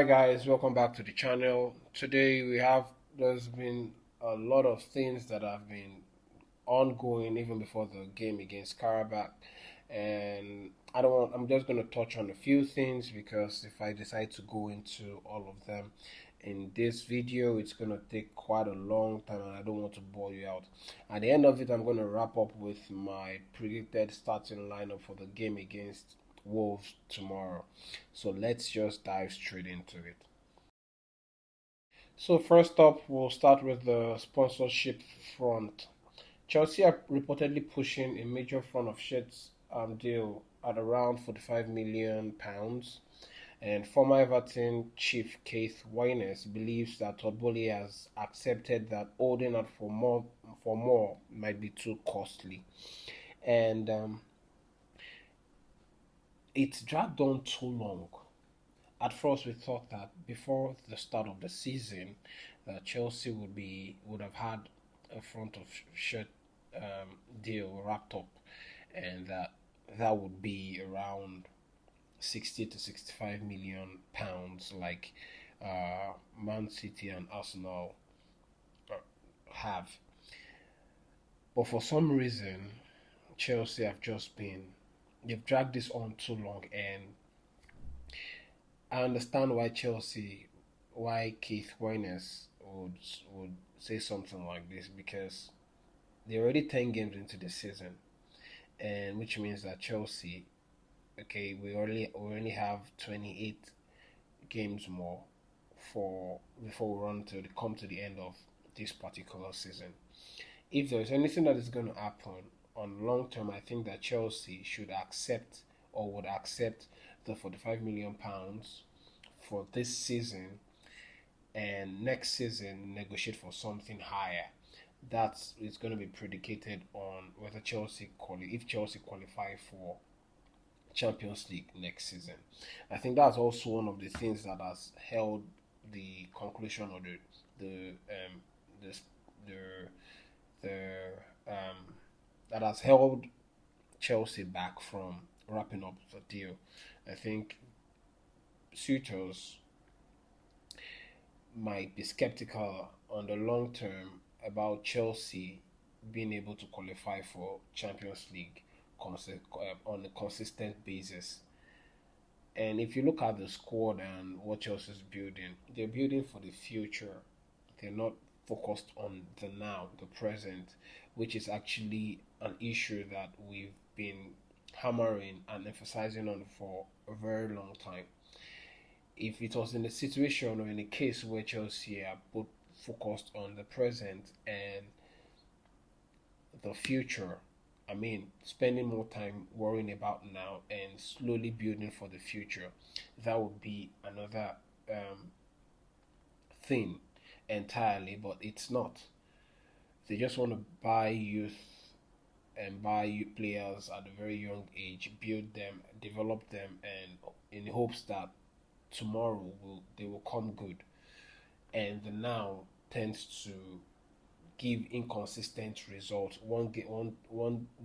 Alright guys, welcome back to the channel. Today there's been a lot of things that have been ongoing even before the game against Karabakh, and I'm just going to touch on a few things because if I decide to go into all of them in this video, it's going to take quite a long time and I don't want to bore you out. At the end of it, I'm going to wrap up with my predicted starting lineup for the game against Wolves tomorrow. So let's just dive straight into it. So first up, we'll start with the sponsorship front. Chelsea are reportedly pushing a major front of shirts deal at around £45 million, and former Everton chief Keith Wyness believes that Todd Boehly has accepted that holding out for more might be too costly, and it's dragged on too long. At first, we thought that before the start of the season, Chelsea would have had a front of shirt deal wrapped up, and that would be around 60 to 65 million pounds, like Man City and Arsenal have. But for some reason, Chelsea they've dragged this on too long, and I understand why Keith Wyness would say something like this, because they're already 10 games into the season, and which means that Chelsea, okay, we only have 28 games more before we come to the end of this particular season. If there is anything that is going to happen on long term, I think that Chelsea should accept or would accept the £45 million for this season, and next season negotiate for something higher. That is going to be predicated on whether if Chelsea qualify for Champions League next season. I think that's also one of the things that has held the conclusion or that has held Chelsea back from wrapping up the deal. I think suitors might be skeptical on the long term about Chelsea being able to qualify for Champions League on a consistent basis. And if you look at the squad and what Chelsea's building, they're building for the future. They're not focused on the now, the present, which is actually an issue that we've been hammering and emphasizing on for a very long time. If it was in a situation or in a case where Chelsea are both focused on the present and the future, spending more time worrying about now and slowly building for the future, that would be another thing entirely, but it's not. They just want to buy youth and buy players at a very young age, build them, develop them, and in hopes that tomorrow they will come good. And the now tends to give inconsistent results. One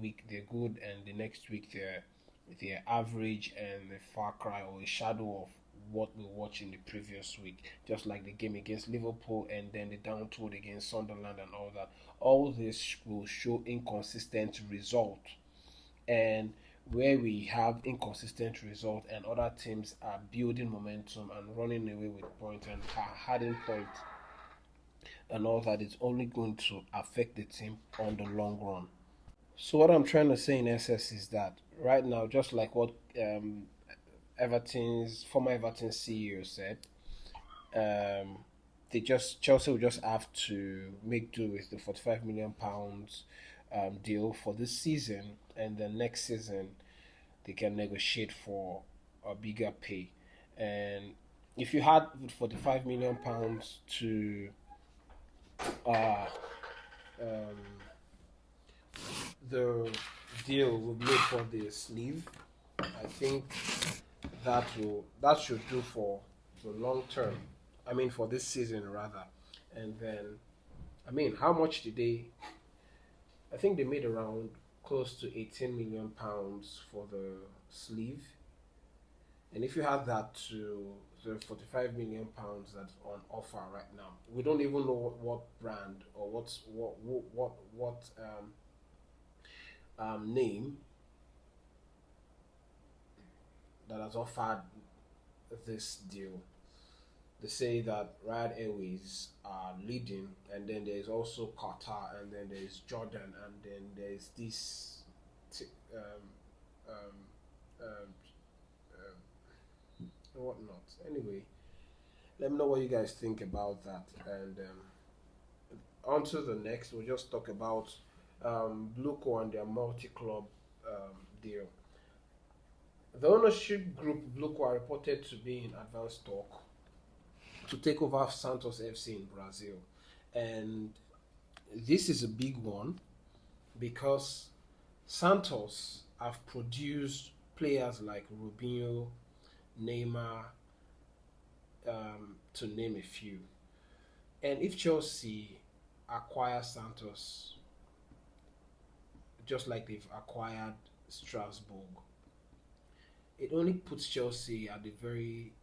week they're good, and the next week they're average and a far cry or a shadow of what we watched in the previous week, just like the game against Liverpool and then the down tool against Sunderland and all that. All this will show inconsistent result, and where we have inconsistent result and other teams are building momentum and running away with points and hiding points and all that, it's only going to affect the team on the long run. So what I'm trying to say in essence is that right now, just like what former Everton CEO said, Chelsea will just have to make do with the £45 million deal for this season, and then next season they can negotiate for a bigger pay. And if you had £45 million to the deal will be made for the sleeve, I think that should do for the long term. For this season rather. And then, how much did they? I think they made around close to £18 million for the sleeve. And if you add that to the 45 million pounds that's on offer right now. We don't even know what brand or what name that has offered this deal. They say that Riyadh Airways are leading, and then there's also Qatar, and then there's Jordan, and then there's this um, um, whatnot. Anyway, let me know what you guys think about that. And on to the next, we'll just talk about BlueCo and their multi-club deal. The ownership group BlueCo are reported to be in advanced talk to take over Santos FC in Brazil. And this is a big one because Santos have produced players like Rubinho, Neymar, to name a few. And if Chelsea acquire Santos, just like they've acquired Strasbourg, it only puts Chelsea at a very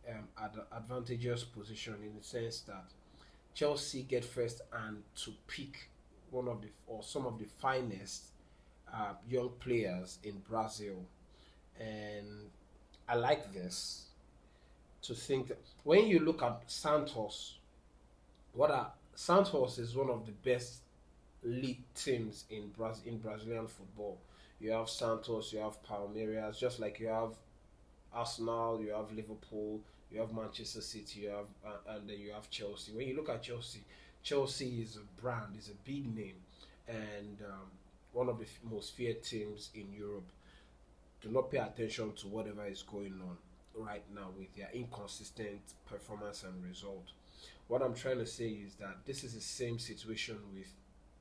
advantageous position in the sense that Chelsea get first and to pick one of the or some of the finest young players in Brazil. And I like this to think that when you look at Santos, Santos is one of the best league teams in Brazilian football. You have Santos, you have Palmeiras, just like you have Arsenal, you have Liverpool, you have Manchester City, you have and then you have Chelsea. When you look at Chelsea, Chelsea is a brand, is a big name, and one of the most feared teams in Europe. Do not pay attention to whatever is going on right now with their inconsistent performance and result. What I'm trying to say is that this is the same situation with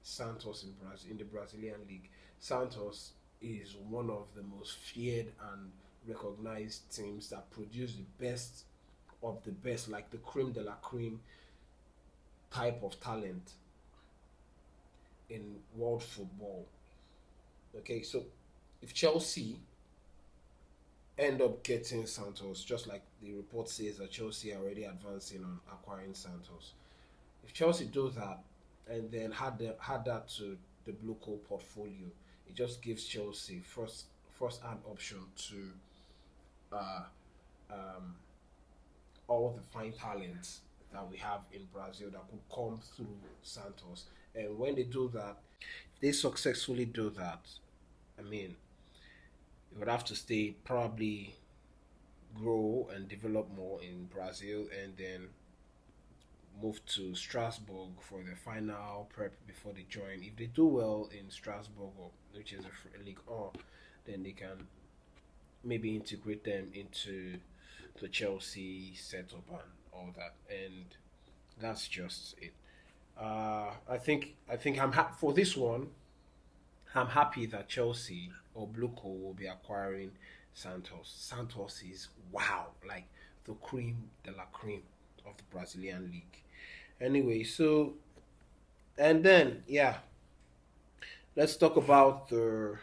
Santos in the Brazilian league. Santos is one of the most feared and recognized teams that produce the best of the best, like the cream de la cream type of talent in world football. Okay, so if Chelsea end up getting Santos, just like the report says that Chelsea are already advancing on acquiring Santos. If Chelsea do that and then had that to the BlueCo portfolio, it just gives Chelsea first hand option to uh, um, all the fine talents that we have in Brazil that could come through Santos. And when they do that, if they successfully do that, I mean, you would have to stay, probably grow and develop more in Brazil, and then move to Strasbourg for the final prep before they join. If they do well in Strasbourg, which is a League on, then they can maybe integrate them into the Chelsea setup and all that. And that's just it. I think for this one. I'm happy that Chelsea or BlueCo will be acquiring Santos. Santos is wow, like the cream de la cream of the Brazilian league. Anyway, so and then yeah, let's talk about the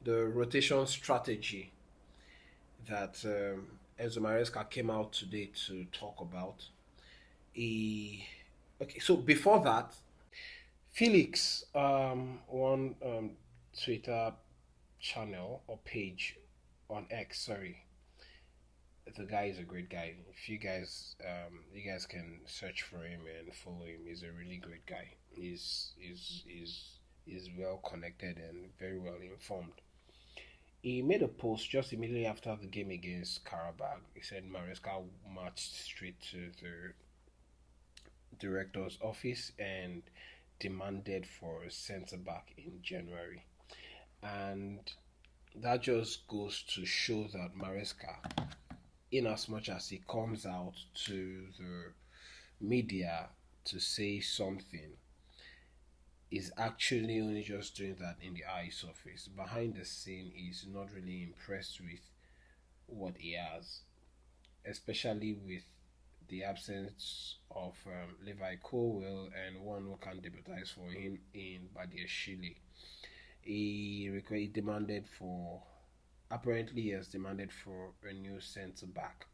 rotation strategy that Enzo Maresca came out today to talk about. Okay, so before that, Felix, one Twitter channel or page on X, sorry. The guy is a great guy. If you guys can search for him and follow him. He's a really great guy. He's well connected and very well informed. He made a post just immediately after the game against Karabakh. He said Maresca marched straight to the director's office and demanded for a centre back in January. And that just goes to show that Maresca, in as much as he comes out to the media to say something, is actually only just doing that in the eye surface. Behind the scene, he's not really impressed with what he has, especially with the absence of Levi Colwell and one who can deputize for him in Badiashile. He demanded for, apparently he has demanded for a new centre back.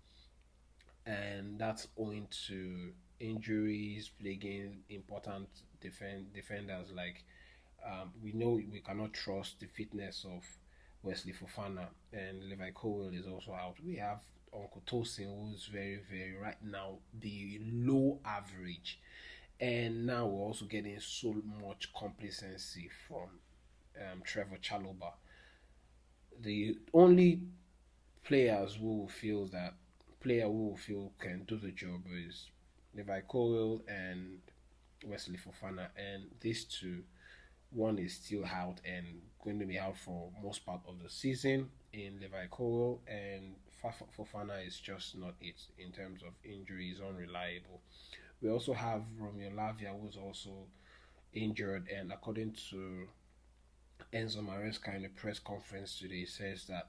and that's owing to injuries plaguing important defenders. Like we know we cannot trust the fitness of Wesley Fofana, and Levi Colwill is also out. We have Uncle Tosin, who's very right now below average, and now we're also getting so much complacency from Trevor Chaloba. The only players who feel that player who feel can do the job is Levi Colwill and Wesley Fofana, and these two, one is still out and going to be out for most part of the season in Levi Colwill, and Fofana is just not it in terms of injuries, unreliable. We also have Romeo Lavia, who's also injured, and according to Enzo Maresca in a press conference today, says that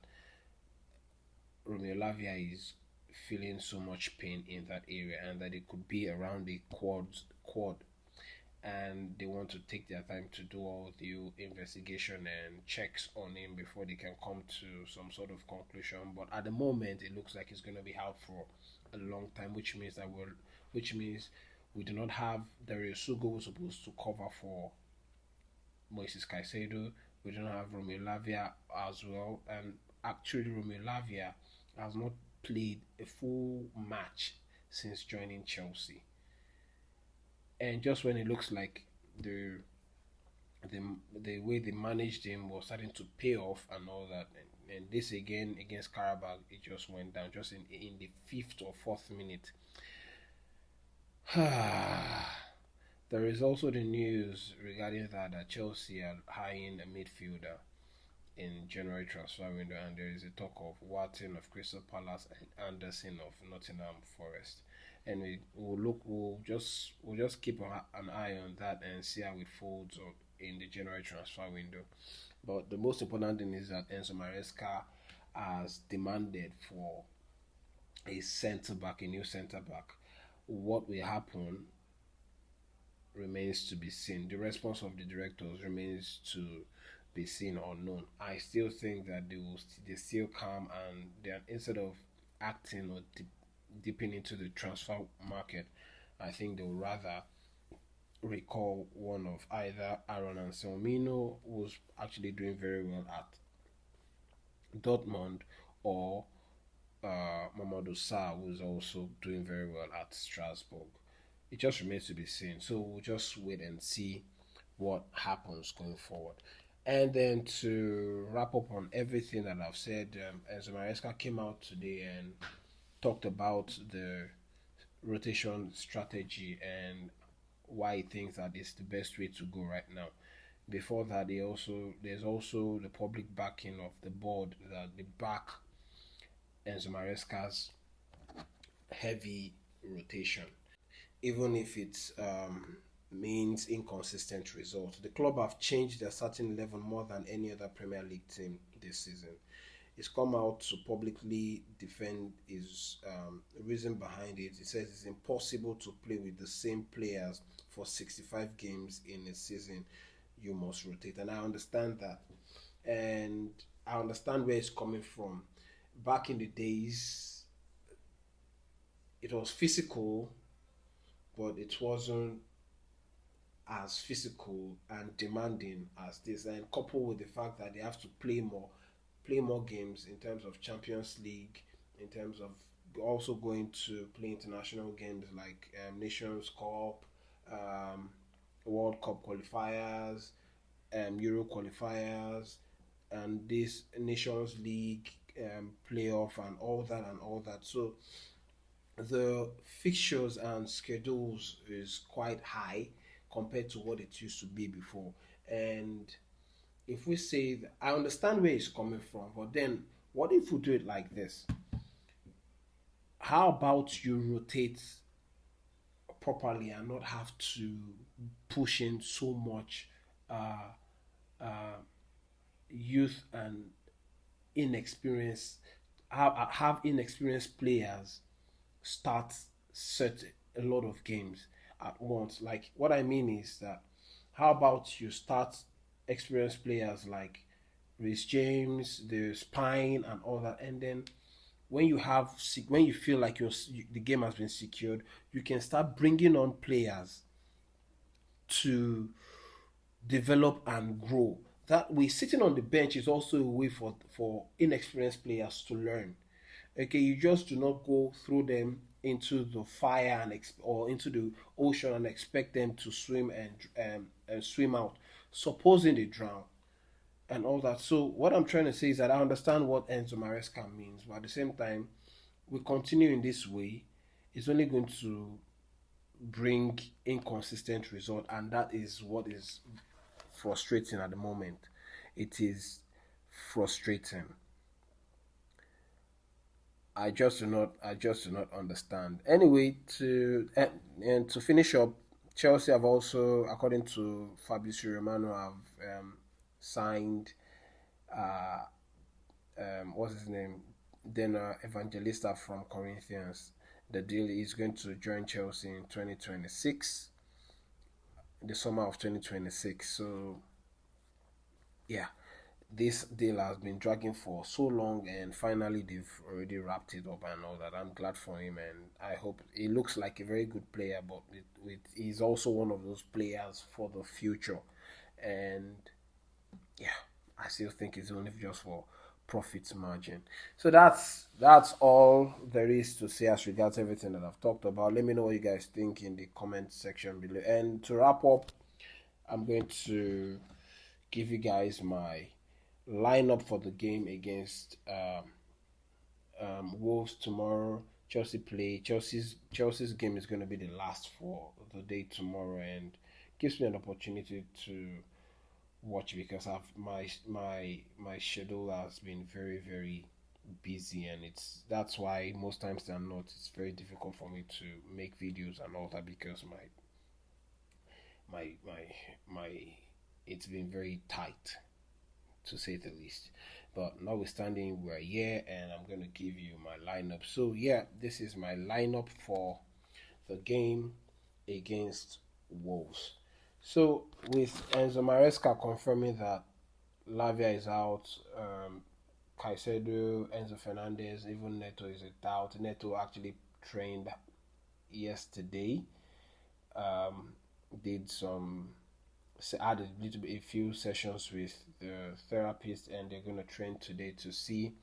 Romeo Lavia is feeling so much pain in that area and that it could be around the quad, and they want to take their time to do all the investigation and checks on him before they can come to some sort of conclusion. But at the moment, it looks like he's going to be out for a long time, which means we do not have Darius Sugo who's supposed to cover for Moises Caicedo. We don't have Romeo Lavia as well, and actually Romeo Lavia has not played a full match since joining Chelsea. And just when it looks like the the the way they managed him was starting to pay off and all that, and this again against Karabakh, it just went down just in the fifth or fourth minute. There is also the news regarding that Chelsea are hiring a midfielder in January transfer window, and there is a talk of Watson of Crystal Palace and Anderson of Nottingham Forest. And we'll just keep an eye on that and see how it folds up in the January transfer window. But the most important thing is that Enzo Maresca has demanded for a new centre back. What will happen remains to be seen. The response of the directors remains to be seen or known. I still think that they still come, and they are, instead of acting or dipping into the transfer market, I think they would rather recall one of either Aaron Anselmino, who's actually doing very well at Dortmund, or Mamadou Sarr, who's also doing very well at Strasbourg. It just remains to be seen. So we'll just wait and see what happens going forward. And then to wrap up on everything that I've said, Enzo Maresca came out today and talked about the rotation strategy and why he thinks that it's the best way to go right now. Before that, there's also the public backing of the board that they back Enzo Maresca's heavy rotation, even if it means inconsistent results. The club have changed their starting 11 more than any other Premier League team this season. He's come out to publicly defend his reason behind it. He says it's impossible to play with the same players for 65 games in a season. You must rotate. And I understand that. And I understand where it's coming from. Back in the days, it was physical, but it wasn't as physical and demanding as this. And coupled with the fact that they have to play more games in terms of Champions League, in terms of also going to play international games like Nations Cup, World Cup qualifiers, Euro qualifiers, and this Nations League playoff and all that. So the fixtures and schedules is quite high compared to what it used to be before. And if we say that, I understand where it's coming from, but then what if we do it like this? How about you rotate properly and not have to push in so much uh, uh, youth and inexperienced, have inexperienced players start a lot of games at once. Like what I mean is that how about you start experienced players like Rhys James, the spine and all that, and then when when you feel like the game has been secured, you can start bringing on players to develop and grow. That way, sitting on the bench is also a way for inexperienced players to learn. Okay, you just do not go throw them into the fire or into the ocean and expect them to swim and swim out. Supposing they drown and all that. So what I'm trying to say is that I understand what Enzo Maresca means, but at the same time, we continue in this way, it's only going to bring inconsistent result, and that is what is frustrating at the moment. It is frustrating. I just do not understand. Anyway, and to finish up, Chelsea have also, according to Fabrizio Romano, have signed uh, what's his name, Dena Evangelista from Corinthians. The deal is going to join Chelsea in 2026, the summer of 2026. So yeah, this deal has been dragging for so long, and finally they've already wrapped it up and all that. I'm glad for him, and I hope he looks like a very good player, but he's also one of those players for the future. And yeah, I still think it's only just for profit margin. So that's all there is to say as regards everything that I've talked about. Let me know what you guys think in the comment section below. And to wrap up, I'm going to give you guys my lineup for the game against Wolves tomorrow. Chelsea's game is going to be the last for the day tomorrow, and gives me an opportunity to watch because I've my schedule has been very busy, and it's that's why most times than not it's very difficult for me to make videos and all that because my my it's been very tight, to say the least. But notwithstanding, we're here and I'm going to give you my lineup. So, yeah, this is my lineup for the game against Wolves. So, with Enzo Maresca confirming that Lavia is out, Caicedo, Enzo Fernandez, even Neto is a doubt. Neto actually trained yesterday, um, did some had a few sessions with the therapist, and they're going to train today to see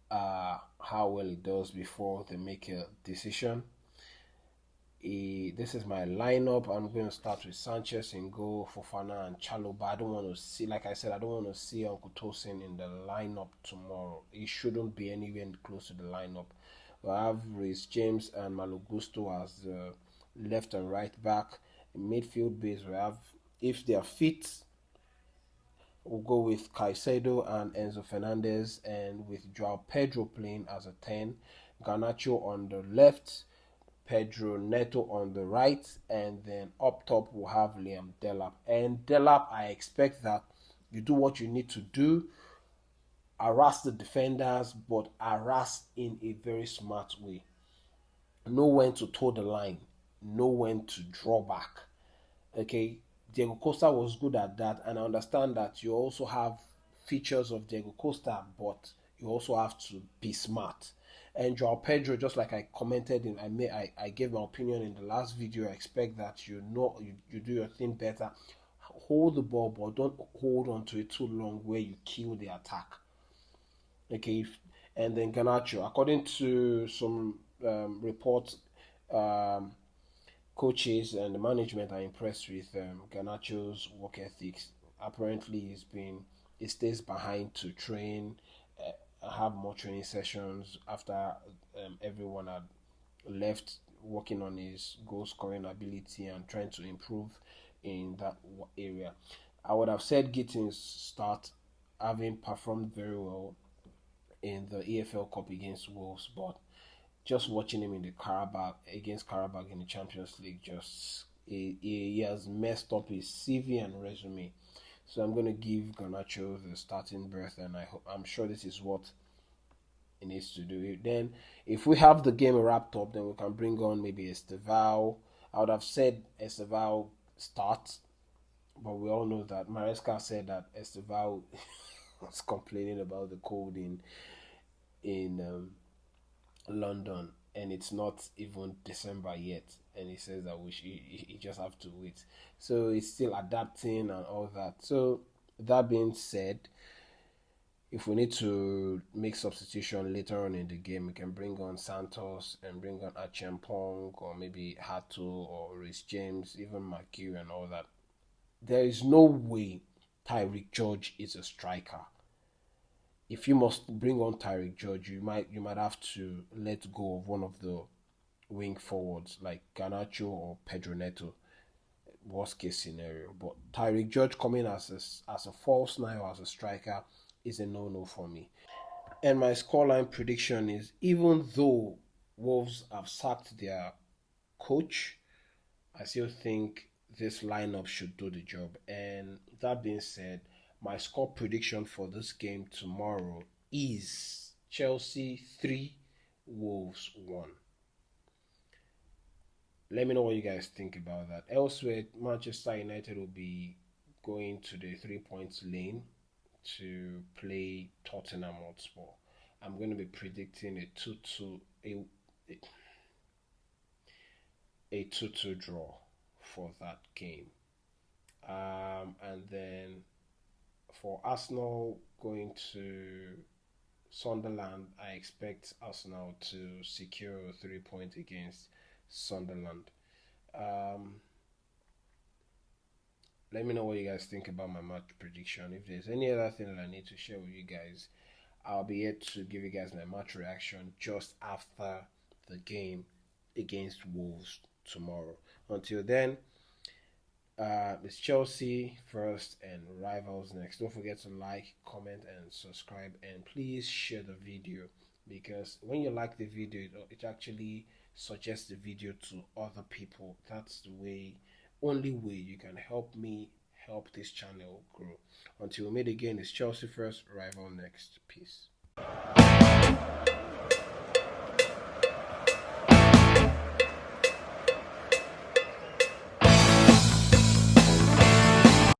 how well it does before they make a decision. This is my lineup. I'm going to start with Sanchez in goal, Fofana and Chaloba. I don't want to see, like I said, I don't want to see Uncle Tosin in the lineup tomorrow. He shouldn't be anywhere close to the lineup. We have Reece James and Malo Gusto as the left and right back. In midfield base, we have, if they are fit, we'll go with Caicedo and Enzo Fernandez, and with Joao Pedro playing as a 10, Garnacho on the left, Pedro Neto on the right, and then up top we'll have Liam Delap. And Delap, I expect that you do what you need to do, harass the defenders, but harass in a very smart way. Know when to toe the line, know when to draw back. Okay, Diego Costa was good at that, and I understand that you also have features of Diego Costa, but you also have to be smart. And Joao Pedro, just like I commented in, I gave my opinion in the last video. I expect that you do your thing better. Hold the ball, but don't hold on to it too long where you kill the attack. Okay, and then Garnacho, according to some reports, um, coaches and the management are impressed with Garnacho's work ethics. Apparently, he stays behind to train, have more training sessions after everyone had left, working on his goal scoring ability and trying to improve in that area. I would have said Gittins start, having performed very well in the EFL Cup against Wolves, but just watching him in the Karabakh in the Champions League, just he has messed up his CV and resume. So I'm going to give Garnacho the starting berth, and I'm sure this is what he needs to do. Then, if we have the game wrapped up, then we can bring on maybe Esteval. I would have said Esteval starts, but we all know that Maresca said that Esteval was complaining about the cold in London, and it's not even December yet, and he says that he just have to wait. So he's still adapting and all that. So that being said, if we need to make substitution later on in the game, we can bring on Santos and bring on Achampong or maybe Hato or Rhys James, even McGee and all that. There is no way Tyreek George is a striker. If you must bring on Tyreek George, you might have to let go of one of the wing forwards like Garnacho or Pedro Neto. Worst case scenario, but Tyreek George coming as a false nine or as a striker is a no for me. And my scoreline prediction is, even though Wolves have sacked their coach, I still think this lineup should do the job. And that being said, my score prediction for this game tomorrow is Chelsea 3, Wolves 1. Let me know what you guys think about that. Elsewhere, Manchester United will be going to the 3 points lane to play Tottenham Hotspur. I'm going to be predicting a 2-2 a 2-2 draw for that game. And then for Arsenal going to Sunderland, I expect Arsenal to secure 3 points against Sunderland. Um, Let me know what you guys think about my match prediction. If there's any other thing that I need to share with you guys, I'll be here to give you guys my match reaction just after the game against Wolves tomorrow. Until then, it's Chelsea first and rivals next. Don't forget to like, comment, and subscribe, and please share the video, because when you like the video, it actually suggests the video to other people. That's the only way you can help me help this channel grow. Until we meet again, it's Chelsea first, rival next. Peace.